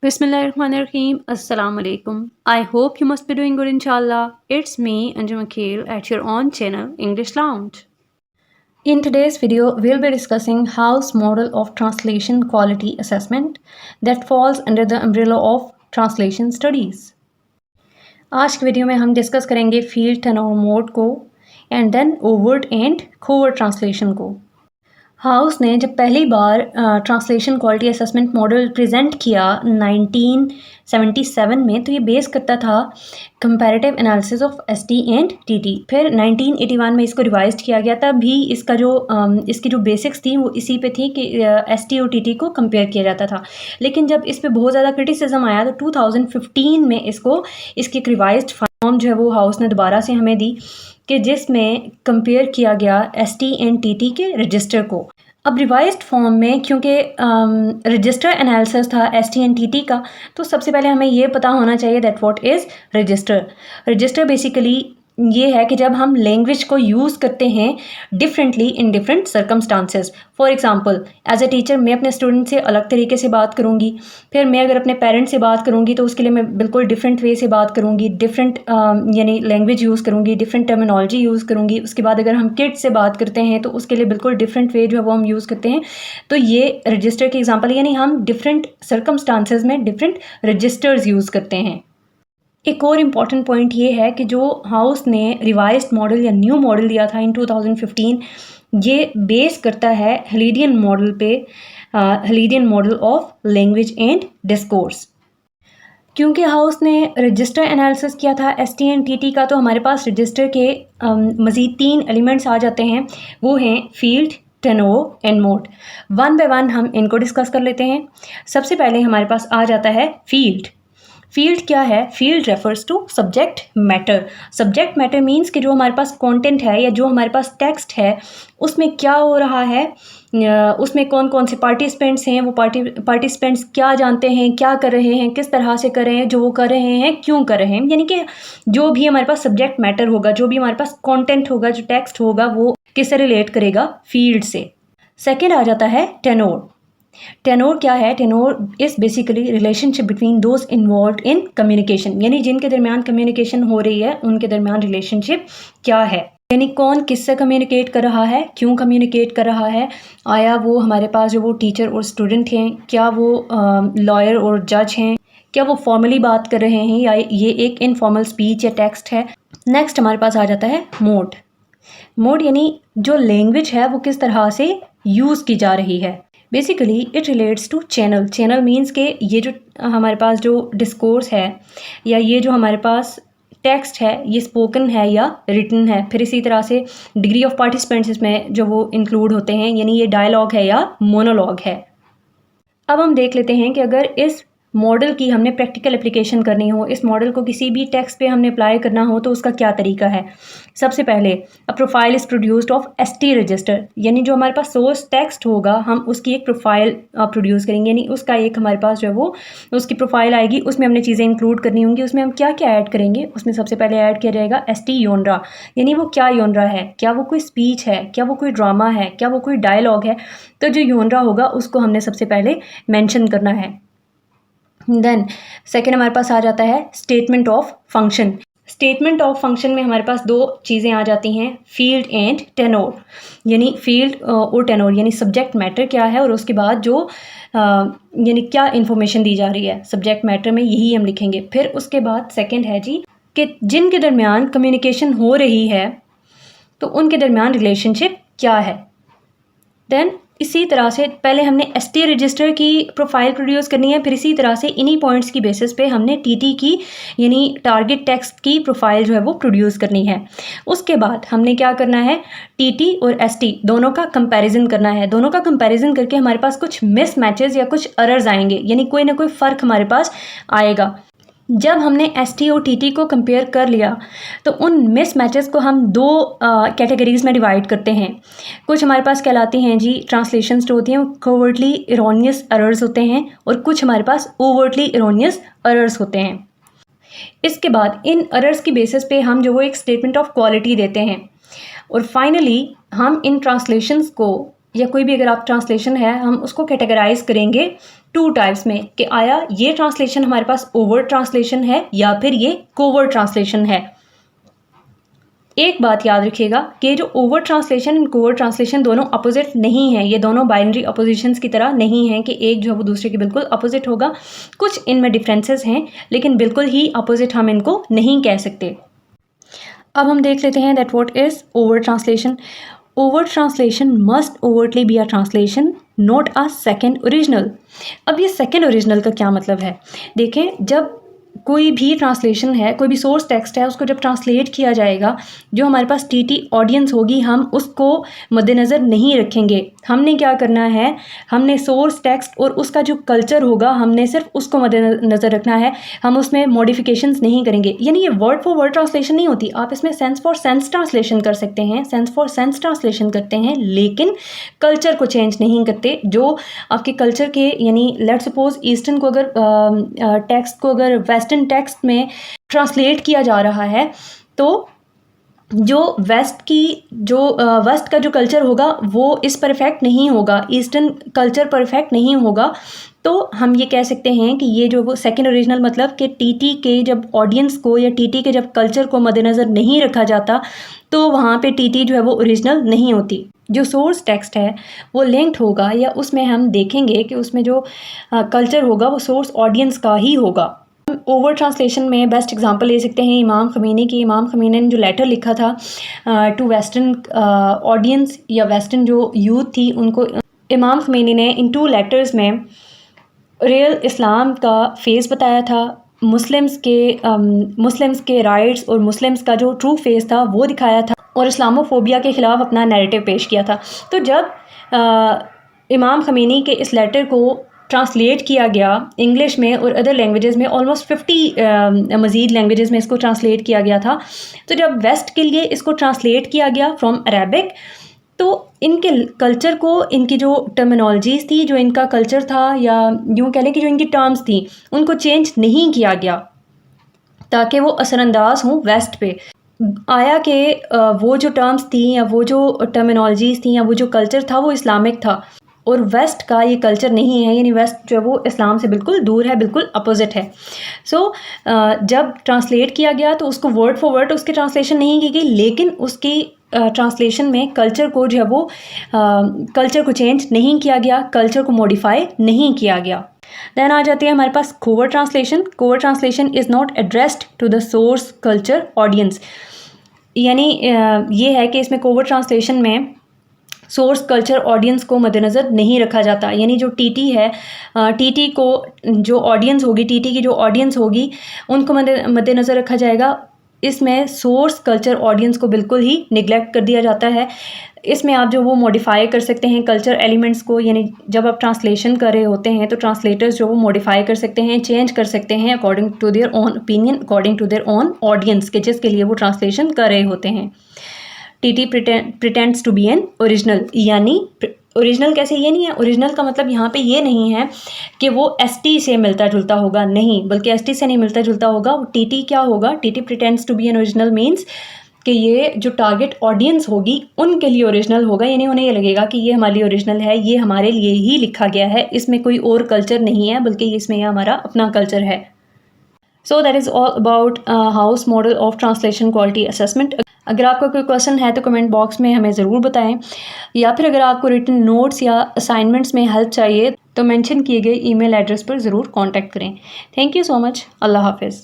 Bismillahirrahmanirrahim. Assalamu alaikum. I hope you must be doing good inshallah. It's me, Anjum Akhil, at your own channel, English Lounge. In today's video, we'll be discussing House model of translation quality assessment that falls under the umbrella of translation studies. आज की video में हम discuss करेंगे field turnover mode को and then overt and covert translation को। House ने जब पहली बार translation quality assessment model present किया 1977 में, तो ये बेस करता था comparative analysis of ST and TT. फिर 1981 में इसको रिवाइज किया गया। तब भी इसका जो इसकी जो बेसिक्स थी वो इसी पे थी कि एसटी और टीटी को कंपेयर किया जाता था। लेकिन जब इस पे बहुत ज़्यादा क्रिटिसिज्म आया तो 2015 में इसकी एक रिवाइज्ड फॉर्म जो है वो हाउस ने दोबारा से हमें दी कि जिसमें कंपेयर किया गया एसटी एंड टीटी के रजिस्टर को। अब रिवाइज्ड फॉर्म में क्योंकि रजिस्टर एनालिसिस था एसटी एंड टीटी का, तो सबसे पहले हमें ये पता होना चाहिए that what is register. Register basically ये है कि जब हम लैंग्वेज को यूज़ करते हैं differently in different circumstances. For example, as a teacher मैं अपने स्टूडेंट से अलग तरीके से बात करूँगी, फिर मैं अगर अपने पेरेंट्स से बात करूँगी तो उसके लिए मैं बिल्कुल डिफरेंट वे से बात करूँगी, डिफरेंट यानी लैंग्वेज यूज़ करूँगी, डिफरेंट टर्मिनोलॉजी यूज़ करूँगी। उसके बाद अगर हम किड्स से बात करते हैं तो उसके लिए बिल्कुल डिफरेंट वे जो है वो हम यूज़ करते हैं। तो ये रजिस्टर की एग्जाम्पल, यानी हम डिफरेंट सर्कमस्टांसेस में डिफरेंट रजिस्टर्स यूज़ करते हैं। एक और इम्पॉर्टेंट पॉइंट ये है कि जो हाउस ने रिवाइज्ड मॉडल या न्यू मॉडल दिया था इन 2015, ये बेस करता है हेलिडियन मॉडल पे, Hallidayan model of language and discourse. क्योंकि हाउस ने रजिस्टर एनालिसिस किया था एसटी एंड टीटी का, तो हमारे पास रजिस्टर के मज़ीद 3 एलिमेंट्स आ जाते हैं। वो हैं field, turnover and mode. One by one हम इनको डिस्कस कर लेते हैं। सबसे पहले हमारे पास आ जाता है फील्ड। फील्ड क्या है? Field refers to subject matter. Subject matter means कि जो हमारे पास कंटेंट है या जो हमारे पास टेक्स्ट है उसमें क्या हो रहा है, उसमें कौन कौन से पार्टिसिपेंट्स हैं, वो पार्टिसिपेंट्स क्या जानते हैं, क्या कर रहे हैं, किस तरह से कर रहे हैं, जो वो कर रहे हैं क्यों कर रहे हैं। यानी कि जो भी हमारे पास सब्जेक्ट मैटर होगा, जो भी हमारे पास कंटेंट होगा, जो टेक्स्ट होगा, वो किससे रिलेट करेगा? फील्ड से। सेकेंड आ जाता है टेनोर। टेनोर क्या है? Tenure is basically relationship between those involve in communication, यानी जिनके दरमियान कम्युनिकेशन हो रही है उनके दरमियान रिलेशनशिप क्या है, यानी कौन किससे कम्युनिकेट कर रहा है, क्यों कम्युनिकेट कर रहा है, आया वो हमारे पास जो वो टीचर और स्टूडेंट हैं, क्या वो लॉयर और जज हैं, क्या वो फॉर्मली बात कर रहे हैं या ये एक इनफॉर्मल स्पीच या टेक्स्ट है। नेक्स्ट हमारे पास आ जाता है मोड। मोड यानी जो लैंग्वेज है वो किस तरह से यूज़ की जा रही है। Basically it relates to channel. Channel means के ये जो हमारे पास जो डिस्कोर्स है या ये जो हमारे पास टेक्स्ट है ये स्पोकन है या रिटन है। फिर इसी तरह से डिग्री ऑफ पार्टिसिपेंट्स इसमें जो वो इंक्लूड होते हैं, यानी ये डायलॉग है या मोनोलॉग है। अब हम देख लेते हैं कि अगर इस मॉडल की हमने प्रैक्टिकल एप्लीकेशन करनी हो, इस मॉडल को किसी भी टेक्स्ट पे हमने अप्लाई करना हो तो उसका क्या तरीका है। सबसे पहले a profile is produced of ST register, यानी जो हमारे पास सोर्स टेक्स्ट होगा हम उसकी एक प्रोफाइल प्रोड्यूस करेंगे, यानी उसका एक हमारे पास जो है वो उसकी प्रोफाइल आएगी। उसमें हमने चीज़ें इंक्लूड करनी होंगी। उसमें हम क्या क्या ऐड करेंगे? उसमें सबसे पहले ऐड किया जाएगा एसटी योनरा, यानी वो क्या योनरा है, क्या वो कोई स्पीच है, क्या वो कोई ड्रामा है, क्या वो कोई डायलॉग है। तो जो योनरा होगा उसको हमने सबसे पहले मैंशन करना है। देन सेकेंड हमारे पास आ जाता है statement of function. Statement of function में हमारे पास 2 चीज़ें आ जाती हैं, फील्ड एंड टेनोर, यानी फील्ड और टेनोर यानी सब्जेक्ट मैटर क्या है और उसके बाद जो यानी क्या इन्फॉर्मेशन दी जा रही है सब्जेक्ट मैटर में, यही हम लिखेंगे। फिर उसके बाद सेकंड है जी कि जिनके दरमियान कम्युनिकेशन हो रही है तो उनके दरमियान रिलेशनशिप क्या है। देन इसी तरह से पहले हमने एसटी रजिस्टर की प्रोफाइल प्रोड्यूस करनी है, फिर इसी तरह से इन्हीं पॉइंट्स की बेसिस पे हमने टीटी की यानी टारगेट टेक्स्ट की प्रोफाइल जो है वो प्रोड्यूस करनी है। उसके बाद हमने क्या करना है, टीटी और एसटी दोनों का कंपैरिजन करना है। दोनों का कंपैरिजन करके हमारे पास कुछ मिस मैचेस या कुछ एरर्स आएंगे, यानी कोई ना कोई फ़र्क हमारे पास आएगा। जब हमने एसटी और टीटी को कंपेयर कर लिया तो उन मिस मैचेस को हम 2 कैटेगरीज़ में डिवाइड करते हैं। कुछ हमारे पास कहलाती हैं जी ट्रांसलेशंस जो होती हैं वो कोवर्टली इरोनियस एरर्स होते हैं और कुछ हमारे पास ओवर्टली इरोनियस एरर्स होते हैं। इसके बाद इन एरर्स की बेसिस पे हम जो वो एक स्टेटमेंट ऑफ क्वालिटी देते हैं और फाइनली हम इन ट्रांसलेशंस को या कोई भी अगर आप ट्रांसलेशन है हम उसको कैटेगराइज करेंगे टू टाइप्स में कि आया ये ट्रांसलेशन हमारे पास ओवर्ट ट्रांसलेशन है या फिर ये कोवर्ट ट्रांसलेशन है। एक बात याद रखिएगा कि जो over translation and covert translation दोनों अपोजिट नहीं है, ये दोनों बाइनरी अपोजिशंस की तरह नहीं है कि एक जो है वो दूसरे के बिल्कुल अपोजिट होगा। कुछ इनमें डिफरेंसेस हैं लेकिन बिल्कुल ही अपोजिट हम इनको नहीं कह सकते। अब हम देख लेते हैं that what is over translation. Over translation must overtly be a translation not a second original. अब ये सेकेंड ओरिजिनल का क्या मतलब है? देखें, जब कोई भी ट्रांसलेशन है, कोई भी सोर्स टेक्स्ट है, उसको जब ट्रांसलेट किया जाएगा, जो हमारे पास टीटी ऑडियंस होगी हम उसको मद्देनज़र नहीं रखेंगे। हमने क्या करना है, हमने सोर्स टेक्स्ट और उसका जो कल्चर होगा हमने सिर्फ उसको मद्देनज़र रखना है, हम उसमें मॉडिफिकेशंस नहीं करेंगे। यानी ये वर्ड फॉर वर्ड ट्रांसलेशन नहीं होती, आप इसमें सेंस फॉर सेंस ट्रांसलेशन कर सकते हैं, सेंस फॉर सेंस ट्रांसलेशन करते हैं, लेकिन कल्चर को चेंज नहीं करते। जो आपके कल्चर के, यानी लेट्स सपोज ईस्टर्न को अगर टेक्स्ट को अगर वेस्टर्न टेक्स्ट में ट्रांसलेट किया जा रहा है, तो जो वेस्ट का जो कल्चर होगा वो इस परफेक्ट नहीं होगा, ईस्टर्न कल्चर परफेक्ट नहीं होगा। तो हम ये कह सकते हैं कि ये जो वो सेकेंड ओरिजिनल मतलब कि टीटी के जब ऑडियंस को या टीटी के जब कल्चर को मद्देनज़र नहीं रखा जाता तो वहाँ पे टीटी जो है वो ओरिजिनल नहीं होती। जो सोर्स टेक्स्ट है वो लिंक्ड होगा या उसमें हम देखेंगे कि उसमें जो कल्चर होगा वो सोर्स ऑडियंस का ही होगा। ओवर ट्रांसलेशन में बेस्ट एग्जांपल ले सकते हैं इमाम ख़मीनी की। इमाम ख़मीनी ने जो लेटर लिखा था टू वेस्टर्न ऑडियंस या वेस्टर्न जो यूथ थी उनको, इमाम ख़मीनी ने इन 2 लेटर्स में रियल इस्लाम का फेस बताया था, मुस्लिम्स के राइट्स और मुस्लिम्स का जो ट्रू फेस था वो दिखाया था और इस्लामोफोबिया के ख़िलाफ़ अपना नैरेटिव पेश किया था। तो जब इमाम ख़मीनी के इस लेटर को ट्रांसलेट किया गया इंग्लिश में और अदर लैंग्वेजेस में, ऑलमोस्ट 50 मज़ीद लैंग्वेजेस में इसको ट्रांसलेट किया गया था। तो जब वेस्ट के लिए इसको ट्रांसलेट किया गया फ्रॉम अरेबिक, तो इनके कल्चर को, इनकी जो टर्मिनोलॉजीज़ थी, जो इनका कल्चर था, या यूँ कह लें कि जो इनकी टर्म्स थी, उनको चेंज नहीं किया गया ताकि वो असरअंदाज हों वेस्ट पे। आया कि वो जो टर्म्स थी या वो जो टर्मिनोलॉजीज़ थी या वो जो कल्चर था वो इस्लामिक था और वेस्ट का ये कल्चर नहीं है, यानी वेस्ट जो है वो इस्लाम से बिल्कुल दूर है, बिल्कुल अपोजिट है। जब ट्रांसलेट किया गया तो उसको वर्ड फॉर वर्ड उसकी ट्रांसलेशन नहीं की गई, लेकिन उसकी ट्रांसलेशन में कल्चर को जो है वो कल्चर को चेंज नहीं किया गया, कल्चर को मॉडिफाई नहीं किया गया। देन आ जाती है हमारे पास covert translation. Covert translation is not addressed to the source culture audience. यानी ये है कि इसमें कोवर्ट ट्रांसलेशन में सोर्स कल्चर ऑडियंस को मद्देनज़र नहीं रखा जाता। यानी जो टीटी है, टीटी को जो ऑडियंस होगी, टीटी की जो ऑडियंस होगी उनको मद्देनज़र रखा जाएगा। इसमें सोर्स कल्चर ऑडियंस को बिल्कुल ही निगलेक्ट कर दिया जाता है। इसमें आप जो वो मॉडिफाई कर सकते हैं कल्चर एलिमेंट्स को, यानी जब आप ट्रांसलेशन कर रहे होते हैं तो ट्रांसलेटर्स जो वो मॉडिफाई कर सकते हैं, चेंज कर सकते हैं according to their own opinion, according to their own audience के जिसके लिए वो ट्रांसलेशन कर रहे होते हैं। TT pretends to be an original, यानी ओरिजिनल कैसे, ये नहीं है, ओरिजिनल का मतलब यहाँ पे ये नहीं है कि वो एसटी से मिलता जुलता होगा, नहीं, बल्कि एसटी से नहीं मिलता जुलता होगा। टीटी क्या होगा, TT pretends to be an original means कि ये जो टारगेट ऑडियंस होगी उनके लिए ओरिजिनल होगा, यानी उन्हें ये लगेगा कि ये हमारे लिए ओरिजिनल है, ये हमारे लिए ही लिखा गया है, इसमें कोई और कल्चर नहीं है बल्कि इसमें ये हमारा अपना कल्चर है। So that is all about house model of translation quality assessment. अगर आपका कोई क्वेश्चन है तो कमेंट बॉक्स में हमें ज़रूर बताएं, या फिर अगर आपको रिटन नोट्स या असाइनमेंट्स में हेल्प चाहिए तो मेंशन किए गए ईमेल एड्रेस पर ज़रूर कांटेक्ट करें। Thank you so much. Allah हाफिज़।